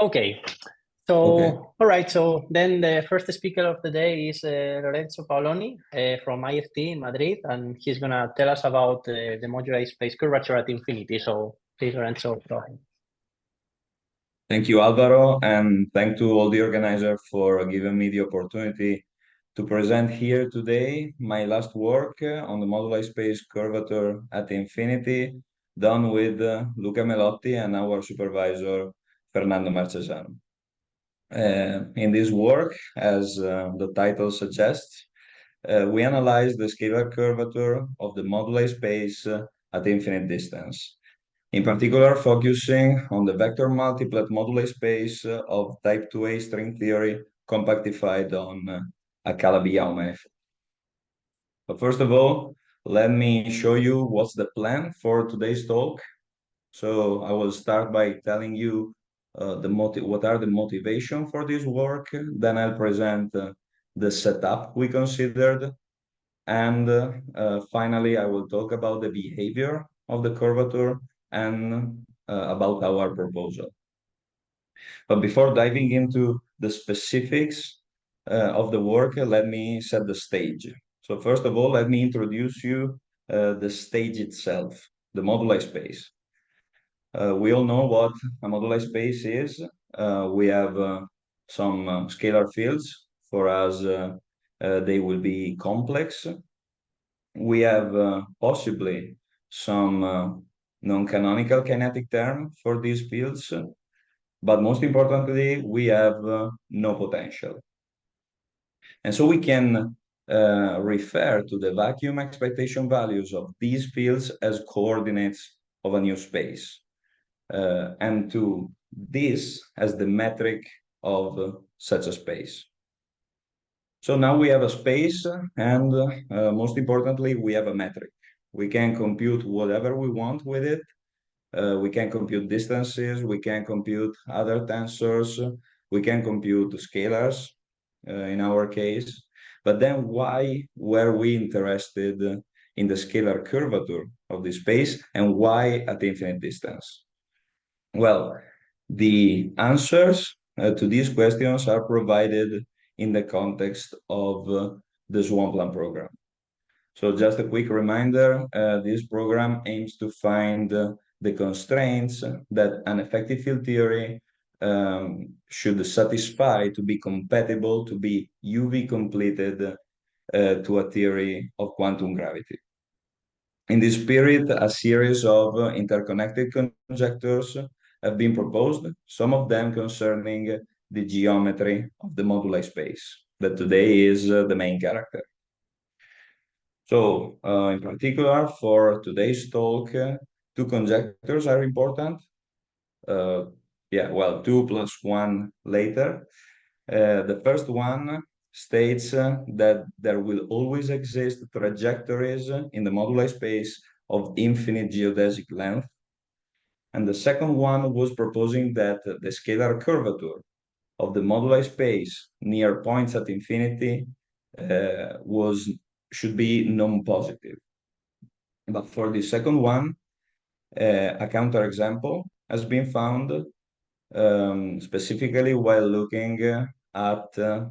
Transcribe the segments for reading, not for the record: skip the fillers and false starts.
Okay, so Okay, all right, so then the first speaker of the day is Lorenzo Paoloni from IFT in Madrid, and he's gonna tell us about the moduli space curvature at infinity. So please, Lorenzo, go ahead. thank you, Alvaro, and thank to all the organizer for giving me the opportunity to present here today my last work on the moduli space curvature at infinity, done with Luca Melotti and our supervisor Fernando Marchesano. In this work, as the title suggests, we analyze the scalar curvature of the moduli space at infinite distance. In particular, focusing on the vector multiplet moduli space of type 2A string theory compactified on a Calabi manifold. But first of all, let me show you what's the plan for today's talk. So I will start by telling you what are the motivation for this work. Then I'll present the setup we considered. And finally, I will talk about the behavior of the curvature and about our proposal. But before diving into the specifics of the work, let me set the stage. So first of all, let me introduce you the stage itself, the moduli space. We all know what a moduli space is. We have some scalar fields. For us, they will be complex. We have possibly some non-canonical kinetic term for these fields, but most importantly, we have no potential. And so we can refer to the vacuum expectation values of these fields as coordinates of a new space, and to this as the metric of such a space. So now we have a space, and most importantly, we have a metric. We can compute whatever we want with it. We can compute distances, we can compute other tensors, we can compute scalars in our case. But then why were we interested in the scalar curvature of the space, and why at infinite distance? Well, the answers to these questions are provided in the context of the Swampland Programme. So just a quick reminder, this program aims to find the constraints that an effective field theory should satisfy to be compatible, to be UV completed to a theory of quantum gravity. In this period, a series of interconnected conjectures have been proposed, some of them concerning the geometry of the moduli space, that today is the main character. So, in particular, for today's talk, two conjectures are important. Well, 2 plus 1 later. The first one states that there will always exist trajectories in the moduli space of infinite geodesic length. And the second one was proposing that the scalar curvature of the moduli space near points at infinity should be non-positive. But for the second one, a counterexample has been found specifically while looking at the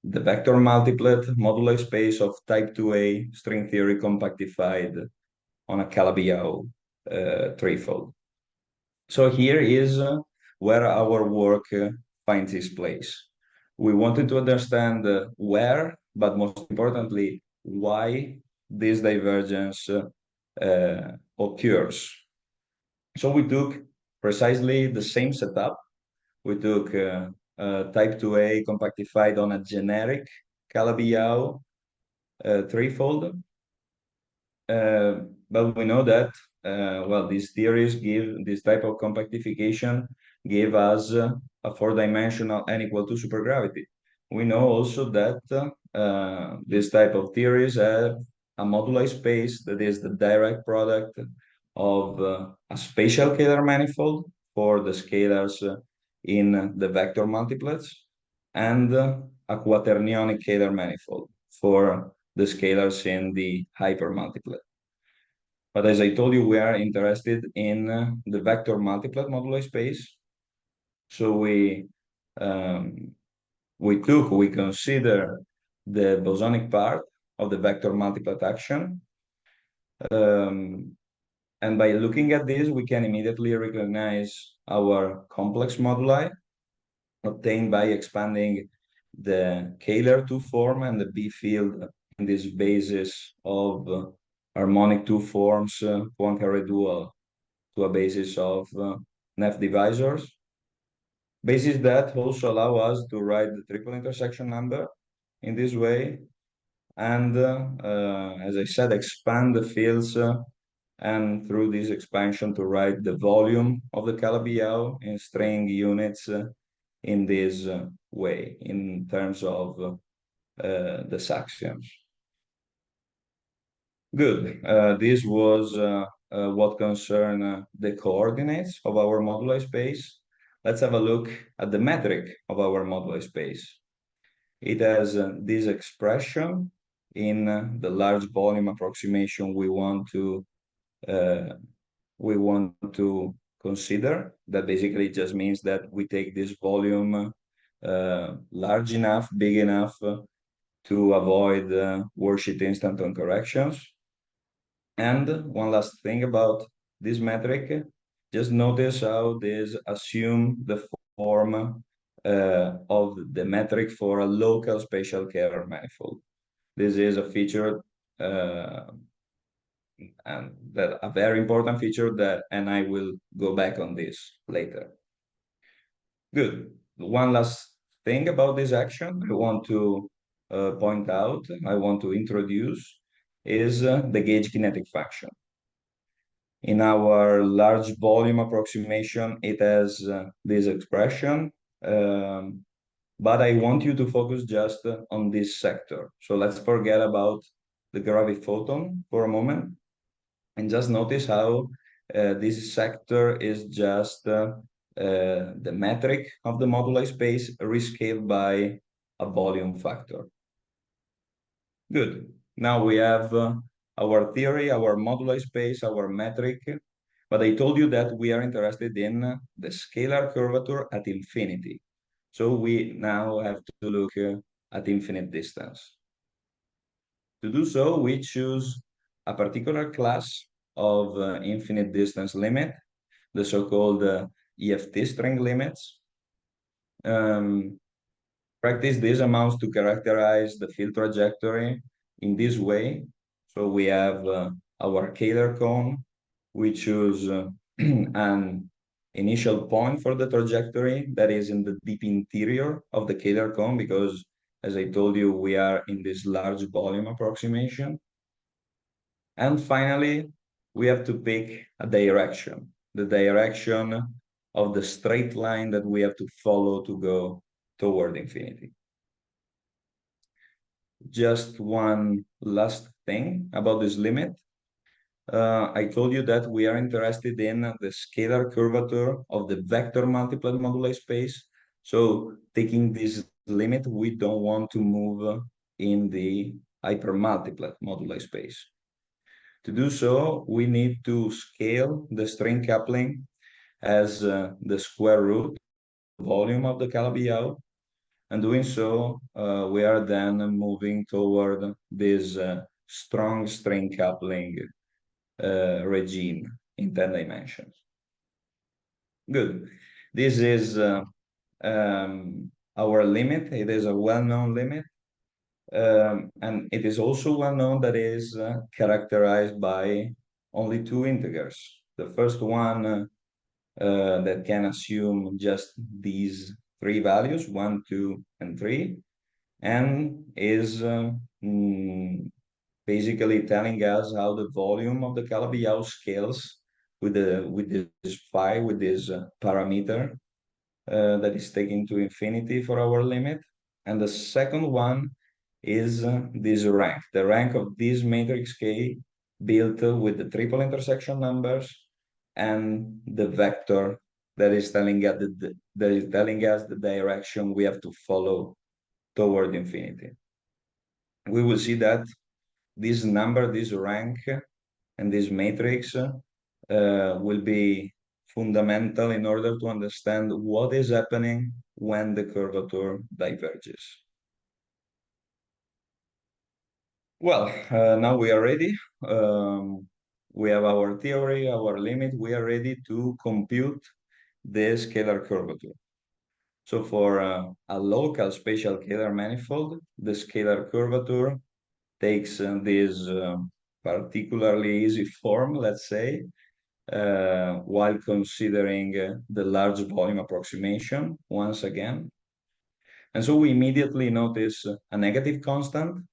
vector multiplet moduli space of type 2A string theory compactified on a Calabi threefold. So here is where our work finds its place. We wanted to understand where, but most importantly, why this divergence occurs. So we took precisely the same setup. We took type 2A compactified on a generic Calabi threefold. But we know that, these theories give this type of compactification give us a four-dimensional n equal to supergravity. We know also that this type of theories have a moduli space that is the direct product of a spatial scalar manifold for the scalars in the vector multiplets, and a quaternionic scalar manifold for the scalars in the hypermultiplet. But as I told you, we are interested in the vector multiplet moduli space. So we consider the bosonic part of the vector multiplet action. And by looking at this, we can immediately recognize our complex moduli obtained by expanding the Kähler two-form and the B field in this basis of harmonic two forms Poincare dual to a basis of Neff divisors. Basis that also allow us to write the triple intersection number in this way. And as I said, expand the fields and through this expansion to write the volume of the Calabi in string units in this way in terms of the axioms. Good. This was what concern the coordinates of our moduli space. Let's have a look at the metric of our moduli space. It has this expression in the large volume approximation we want to consider. That basically just means that we take this volume large enough, big enough to avoid worksheet instanton corrections. And one last thing about this metric, just notice how this assume the form of the metric for a local spatial Kähler manifold. This is a feature and that a very important feature and I will go back on this later. Good. One last thing about this action I want to point out, I want to introduce is the gauge kinetic function. In our large volume approximation, it has this expression, but I want you to focus just on this sector. So let's forget about the graviphoton for a moment and just notice how this sector is just the metric of the moduli space rescaled by a volume factor. Good. Now we have our theory, our moduli space, our metric, but I told you that we are interested in the scalar curvature at infinity. So we now have to look at infinite distance. To do so, we choose a particular class of infinite distance limit, the so-called EFT string limits. Practice these amounts to characterize the field trajectory in this way. So we have our Kähler cone. We choose an initial point for the trajectory that is in the deep interior of the Kähler cone because, as I told you, we are in this large volume approximation. And finally, we have to pick a direction, the direction of the straight line that we have to follow to go toward infinity. Just one last thing about this limit. I told you that we are interested in the scalar curvature of the vector multiplet moduli space. So taking this limit, we don't want to move in the hypermultiplet moduli space. To do so, we need to scale the string coupling as the square root volume of the Calabi. And doing so, we are then moving toward this strong string coupling regime in 10 dimensions. Good. This is our limit. It is a well-known limit. And it is also well known that is characterized by only two integers. The first one that can assume just these three values, 1, 2, and 3, and is basically telling us how the volume of the Calabi scales with this phi, with this parameter that is taken to infinity for our limit. And the second one is this rank, the rank of this matrix K built with the triple intersection numbers and the vector that is telling us the direction we have to follow toward infinity. We will see that this number, this rank, and this matrix will be fundamental in order to understand what is happening when the curvature diverges. Well, now we are ready. We have our theory, our limit. We are ready to compute the scalar curvature. So for a local spatial scalar manifold, the scalar curvature takes this particularly easy form, let's say, while considering the large volume approximation once again. And so we immediately notice a negative constant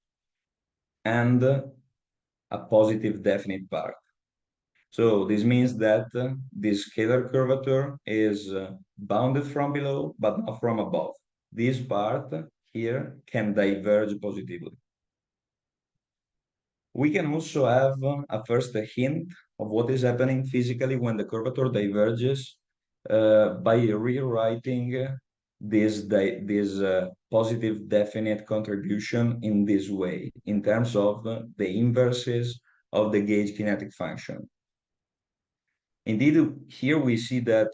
and a positive definite part. So this means that this scalar curvature is bounded from below, but not from above. This part here can diverge positively. We can also have a first hint of what is happening physically when the curvature diverges by rewriting this positive definite contribution in this way, in terms of the inverses of the gauge kinetic function. Indeed, here we see that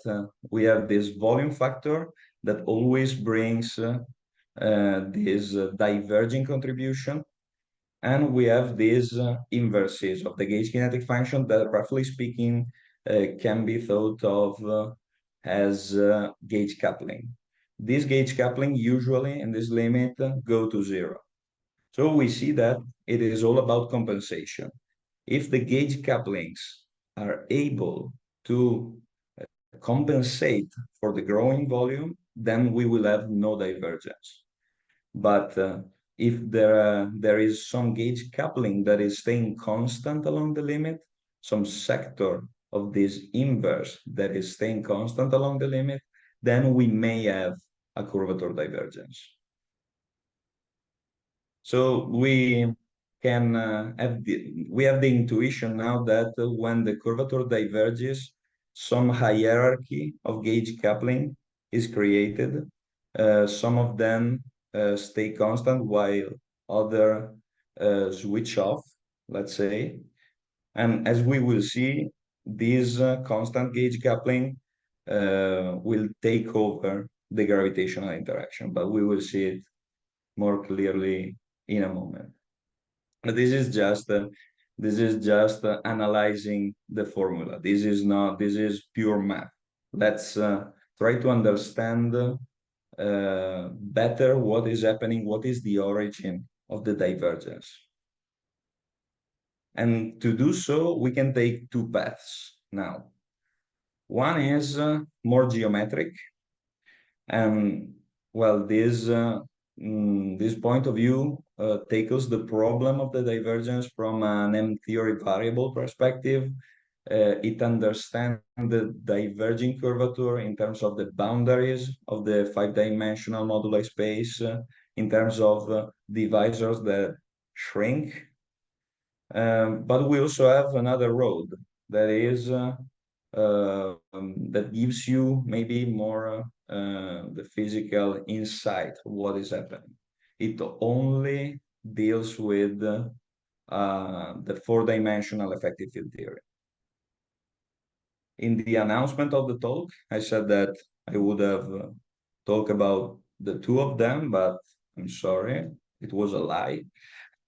we have this volume factor that always brings this diverging contribution, and we have these inverses of the gauge kinetic function that, roughly speaking, can be thought of as gauge coupling. This gauge coupling usually in this limit go to zero. So we see that it is all about compensation. If the gauge couplings are able to compensate for the growing volume, then we will have no divergence. But if there is some gauge coupling that is staying constant along the limit, some sector of this inverse that is staying constant along the limit, then we may have a curvature divergence. So we can have the intuition now that when the curvature diverges, some hierarchy of gauge coupling is created. Some of them stay constant while other switch off, let's say. And as we will see, this constant gauge coupling will take over the gravitational interaction, but we will see it more clearly in a moment. But this is just analyzing the formula. This is pure math. Let's try to understand better what is happening, what is the origin of the divergence. And to do so, we can take two paths now. One is more geometric, and well, this point of view tackles the problem of the divergence from an M-theory variable perspective. It understands the diverging curvature in terms of the boundaries of the five-dimensional moduli space, in terms of divisors that shrink. But we also have another road that is that gives you maybe more the physical insight of what is happening. It only deals with the four-dimensional effective field theory. In the announcement of the talk, I said that I would have talked about the two of them, but I'm sorry, it was a lie.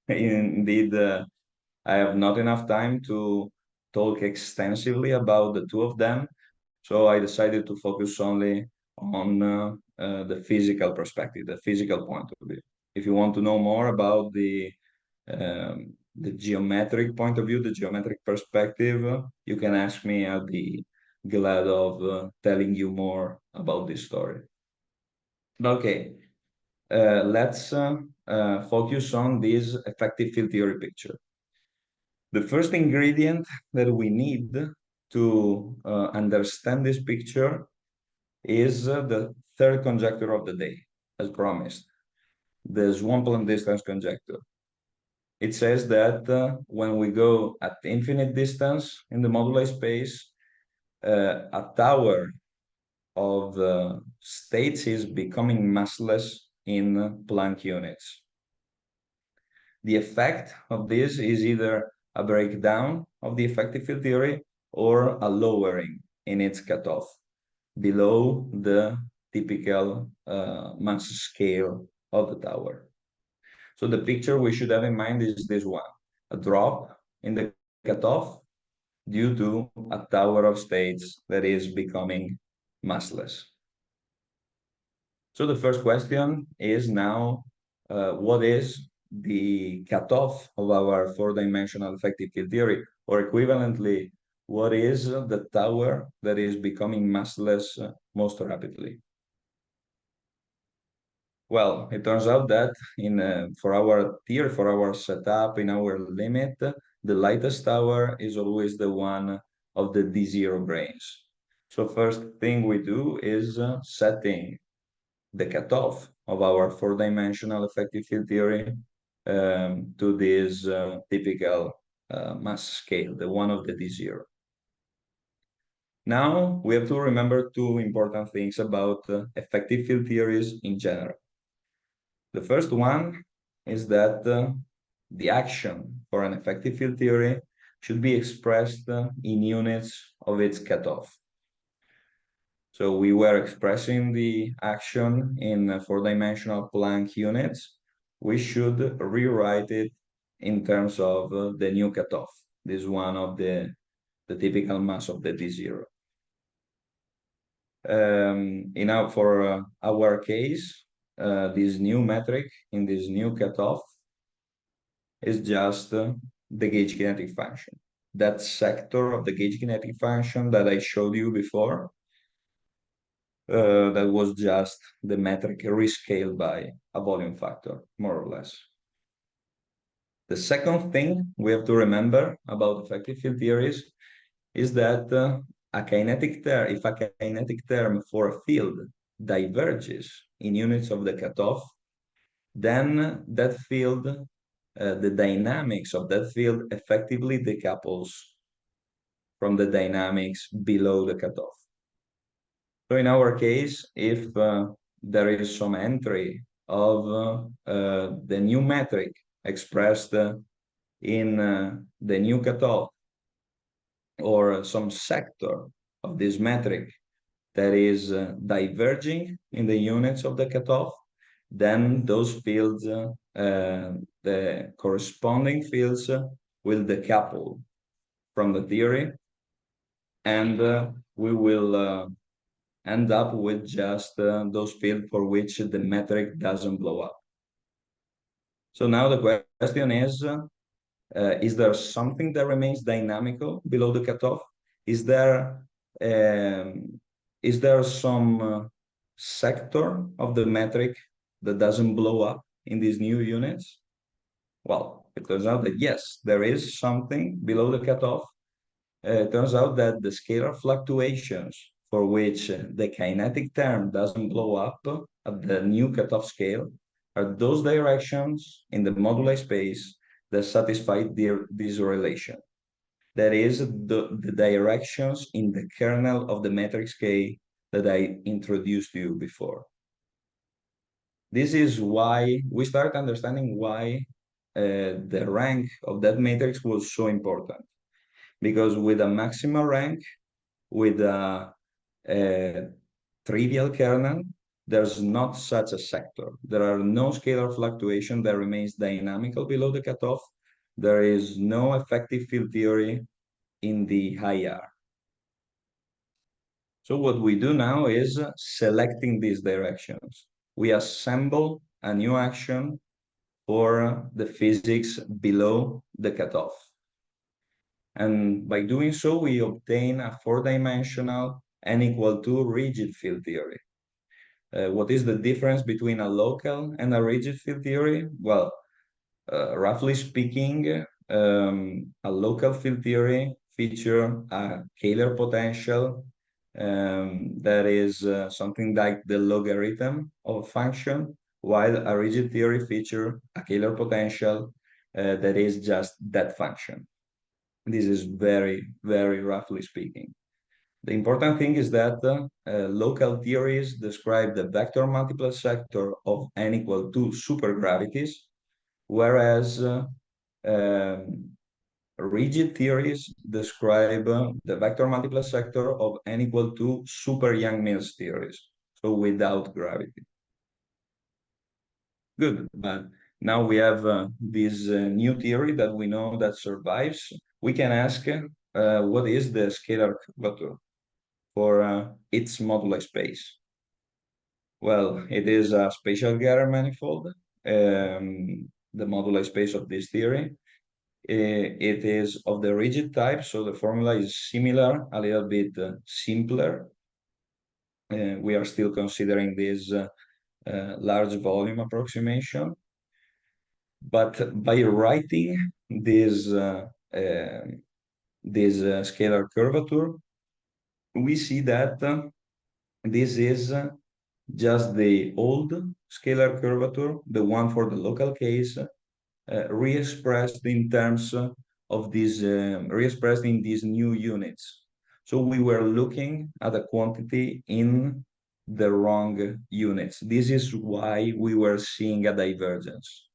Indeed, I have not enough time to talk extensively about the two of them, so I decided to focus only on the physical perspective, the physical point of view. If you want to know more about the geometric point of view, the geometric perspective, you can ask me. I'll be glad of telling you more about this story. Okay, let's focus on this effective field theory picture. The first ingredient that we need to understand this picture is the third conjecture of the day, as promised, the Swampland distance conjecture. It says that when we go at infinite distance in the moduli space, a tower of states is becoming massless in Planck units. The effect of this is either a breakdown of the effective field theory or a lowering in its cutoff, below the typical mass scale of the tower. So the picture we should have in mind is this one, a drop in the cutoff due to a tower of states that is becoming massless. So the first question is now, what is the cutoff of our four-dimensional effective field theory? Or equivalently, what is the tower that is becoming massless most rapidly? Well, it turns out that for our theory, for our setup, in our limit, the lightest tower is always the one of the D0 branes. So first thing we do is setting the cutoff of our four-dimensional effective field theory to this typical mass scale, the one of the D0. Now we have to remember two important things about effective field theories in general. The first one is that the action for an effective field theory should be expressed in units of its cutoff. So we were expressing the action in four-dimensional Planck units. We should rewrite it in terms of the new cutoff, this one of the typical mass of the D0. For our case, this new metric in this new cutoff is just the gauge kinetic function. That sector of the gauge kinetic function that I showed you before, that was just the metric rescaled by a volume factor, more or less. The second thing we have to remember about effective field theories is that a kinetic term, if a kinetic term for a field diverges in units of the cutoff, then that field, the dynamics of that field effectively decouples from the dynamics below the cutoff. So in our case, if there is some entry of the new metric expressed in the new cutoff, or some sector of this metric that is diverging in the units of the cutoff, then those fields, the corresponding fields will decouple from the theory, and we will end up with just those fields for which the metric doesn't blow up. So now the question is there something that remains dynamical below the cutoff? Is there some sector of the metric that doesn't blow up in these new units? Well, it turns out that yes, there is something below the cutoff. It turns out that the scalar fluctuations for which the kinetic term doesn't blow up at the new cutoff scale are those directions in the moduli space that satisfy this relation. That is the directions in the kernel of the matrix K that I introduced to you before. This is why we start understanding why the rank of that matrix was so important. Because with a maximal rank, with a trivial kernel, there's not such a sector. There are no scalar fluctuation that remains dynamical below the cutoff. There is no effective field theory in the high R. So what we do now is selecting these directions. We assemble a new action for the physics below the cutoff. And by doing so, we obtain a four-dimensional n=2 rigid field theory. What is the difference between a local and a rigid field theory? Well, roughly speaking, a local field theory features a scalar potential that is something like the logarithm of a function, while a rigid theory features a scalar potential that is just that function. This is very, very roughly speaking. The important thing is that local theories describe the vector multiplet sector of n=2 supergravities, whereas rigid theories describe the vector multiplet sector of n equal to super Yang-Mills theories, so without gravity. Good, but now we have this new theory that we know that survives. We can ask what is the scalar curvature for its moduli space? Well, it is a spatial Getter manifold, the moduli space of this theory. It is of the rigid type, so the formula is similar, a little bit simpler. We are still considering this large volume approximation. But by writing this scalar curvature, we see that this is just the old scalar curvature, the one for the local case, re-expressed in terms of this, re-expressed in these new units. So we were looking at a quantity in the wrong units. This is why we were seeing a divergence.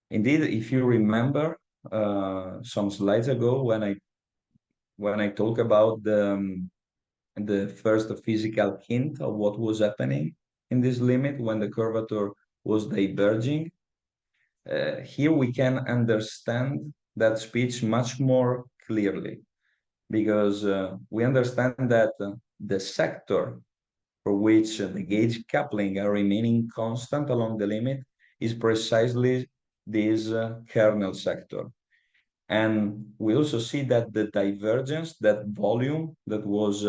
Indeed, if you remember some slides ago when I talk about the first physical hint of what was happening in this limit when the curvature was diverging, here we can understand that speech much more clearly because we understand that the sector for which the gauge coupling are remaining constant along the limit is precisely this kernel sector. And we also see that the divergence, that volume that was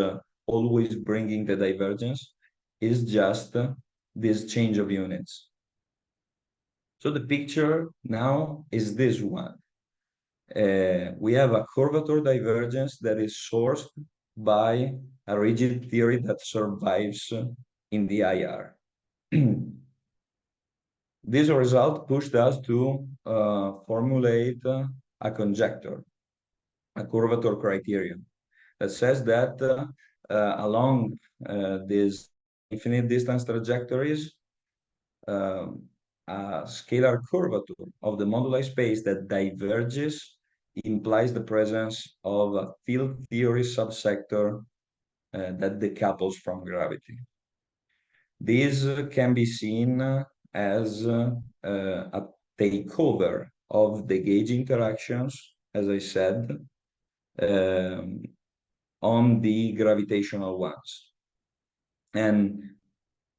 always bringing the divergence, is just this change of units. So the picture now is this one. We have a curvature divergence that is sourced by a rigid theory that survives in the IR. This result pushed us to formulate a conjecture, a curvature criterion that says that along these infinite distance trajectories, a scalar curvature of the moduli space that diverges implies the presence of a field theory subsector that decouples from gravity. This can be seen as a takeover of the gauge interactions, as I said, on the gravitational ones. And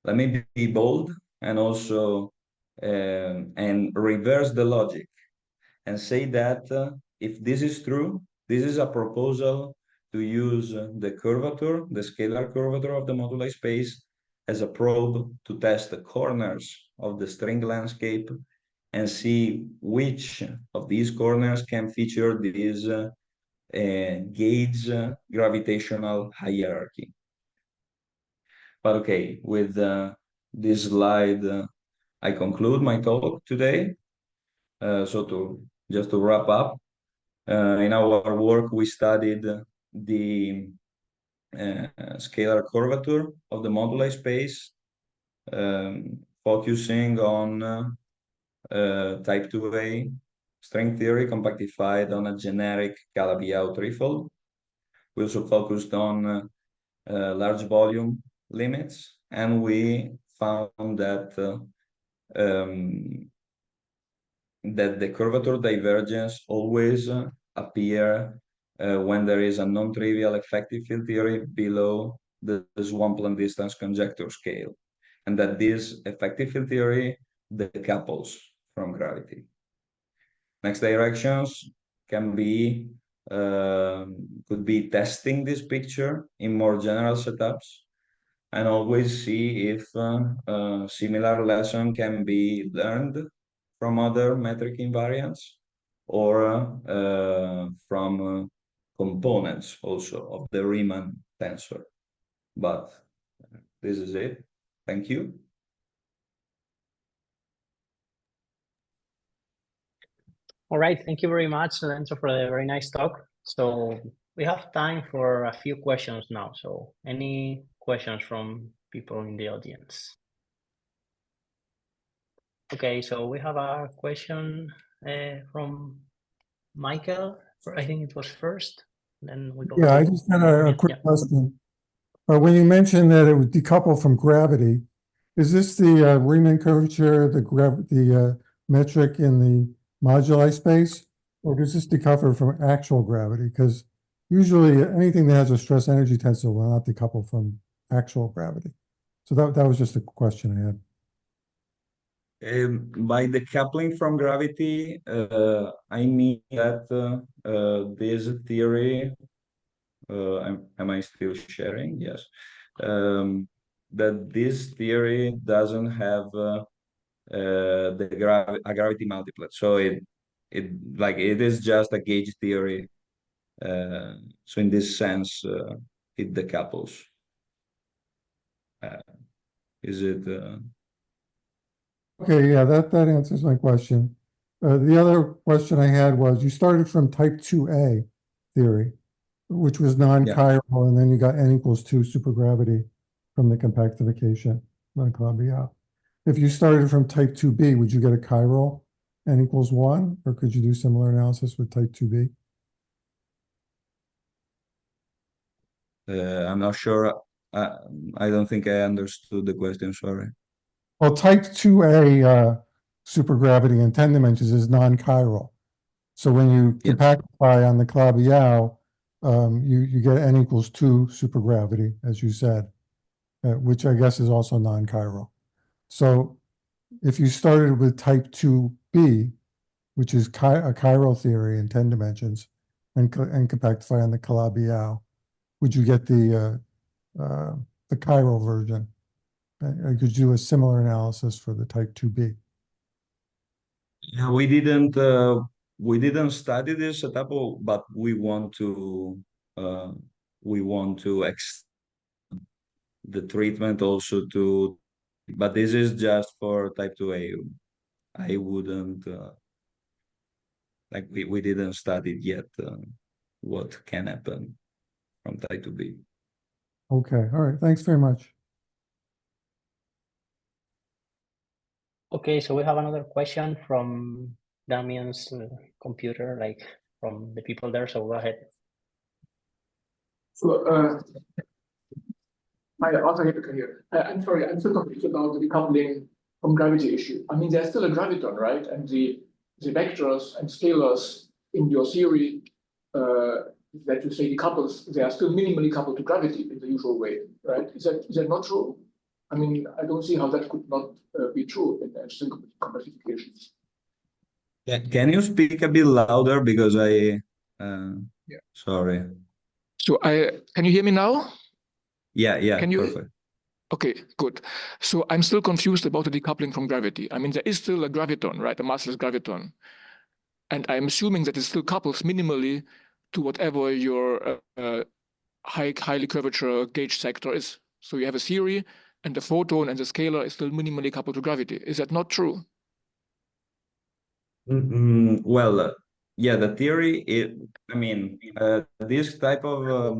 let me be bold and also and reverse the logic and say that if this is true, this is a proposal to use the curvature, the scalar curvature of the moduli space as a probe to test the corners of the string landscape and see which of these corners can feature this gauge gravitational hierarchy. But okay, with this slide, I conclude my talk today. So just to wrap up, in our work, we studied the scalar curvature of the moduli space, focusing on type 2A string theory compactified on a generic Calabi threefold. We also focused on large volume limits, and we found that that the curvature divergence always appear when there is a non-trivial effective field theory below the Swampland distance conjecture scale, and that this effective field theory decouples from gravity. Next directions can be could be testing this picture in more general setups and always see if a similar lesson can be learned from other metric invariants or from components also of the Riemann tensor. But this is it. Thank you. All right, thank you very much, Lorenzo, for a very nice talk. So we have time for a few questions now. So any questions from people in the audience? Okay, so we have a question from Michael, I think it was first. Then we go Yeah, I to just had a quick yeah. question. When you mentioned that it would decouple from gravity, is this the Riemann curvature, the metric in the moduli space, or does this decouple from actual gravity? Because usually anything that has a stress energy tensor will not decouple from actual gravity. So that was just a question I had. By decoupling from gravity, I mean that this theory, am I still sharing? Yes. That this theory doesn't have a gravity multiplet. So it is just a gauge theory. So in this sense, it decouples. Is it? Okay, yeah, that answers my question. The other question I had was, you started from type 2A theory, which was non-chiral, and then you got n equals 2 supergravity from the compactification on Calabi. If you started from type 2B, would you get a chiral n equals 1, or could you do similar analysis with type 2B? I'm not sure. I don't think I understood the question. Sorry. Well, type 2A supergravity in 10 dimensions is non-chiral. So when you compactify on the Calabi, you get n equals 2 supergravity, as you said, which I guess is also non-chiral. So if you started with type 2B, which is a chiral theory in 10 dimensions, and compactify on the Calabi, would you get the chiral version? Could you do a similar analysis for the type 2B? Yeah, we didn't study this setup, but we want to extend the treatment also to, but this is just for type 2A. I wouldn't we didn't study yet what can happen from type 2B. Okay, all right, thanks very much. Okay, so we have another question from Damian's computer, like from the people there. So go ahead. So, I also have to here. I'm sorry, I'm still confused about the decoupling from gravity issue. I mean, there's still a graviton, right? And the vectors and scalars in your theory that you say decouples, they are still minimally coupled to gravity in the usual way, right? Is that not true? I mean, I don't see how that could not be true in string compactifications. Can you speak a bit louder, because sorry. So can you hear me now? Yeah, Can you? perfect. Okay, good. So I'm still confused about the decoupling from gravity. I mean, there is still a graviton, right? A massless graviton. And I'm assuming that it still couples minimally to whatever your highly curvature gauge sector is. So you have a theory, and the photon and the scalar is still minimally coupled to gravity. Is that not true? Well, yeah, the theory this type of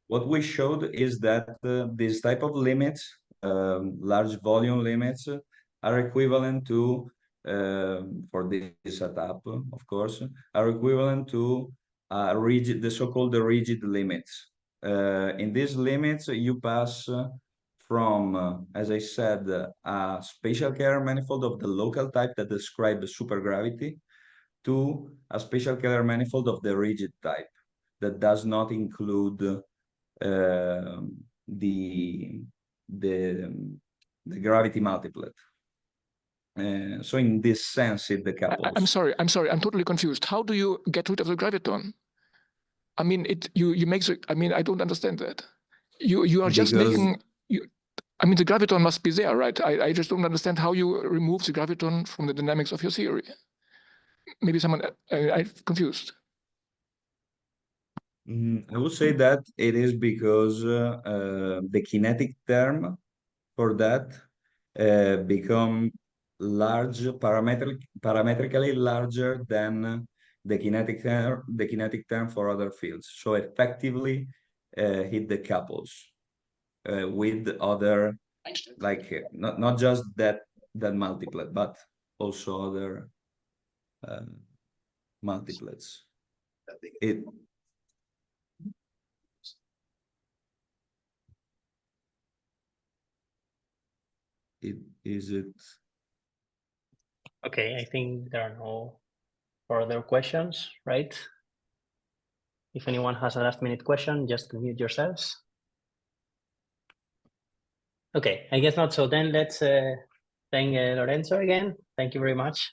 what we showed is that this type of limits, large volume limits, are equivalent to for this setup, of course, are equivalent to the so-called rigid limits. In these limits, you pass from, as I said, a spatial Kähler manifold of the local type that describes supergravity to a spatial Kähler manifold of the rigid type that does not include the gravity multiplet. So in this sense, it decouples. I'm sorry. I'm totally confused. How do you get rid of the graviton? I mean, you make the. I mean, I don't understand that. You are just making. I mean, the graviton must be there, right? I just don't understand how you remove the graviton from the dynamics of your theory. Maybe someone. I'm confused. I would say that it is because the kinetic term for that become large, parametrically larger than the kinetic term for other fields. So effectively, it decouples with other, like not just that multiplet, but also other multiplets. Is it? Okay, I think there are no further questions, right? If anyone has a last minute question, just mute yourselves. Okay, I guess not. So then let's thank Lorenzo again. Thank you very much.